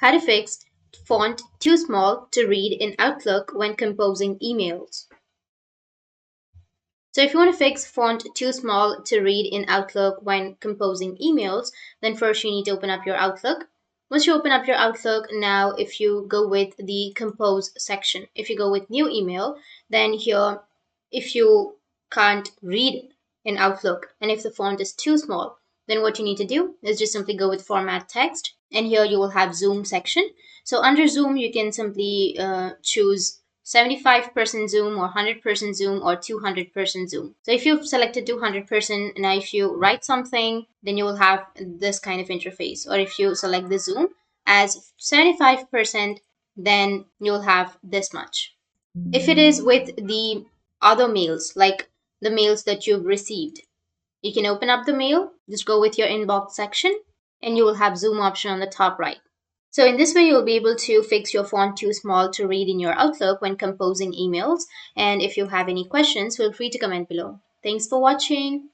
how to fix font too small to read in Outlook when composing emails. So if you want to fix font too small to read in Outlook when composing emails, then first you need to open up your Outlook. Once you open up your Outlook, now if you go with the compose section, if you go with new email, then here, if you can't read in Outlook and if the font is too small, then what you need to do is just simply go with format text, and here you will have zoom section. So under zoom you can simply choose 75% zoom or 100% zoom or 200% zoom. So if you've selected 200%, now if you write something, then you will have this kind of interface. Or if you select the zoom as 75%, then you'll have this much. If it is with the other mails, like the mails that you've received, you can open up the mail, just go with your inbox section, and you will have zoom option on the top right. So in this way, you'll be able to fix your font too small to read in your Outlook when composing emails. And if you have any questions, feel free to comment below. Thanks for watching.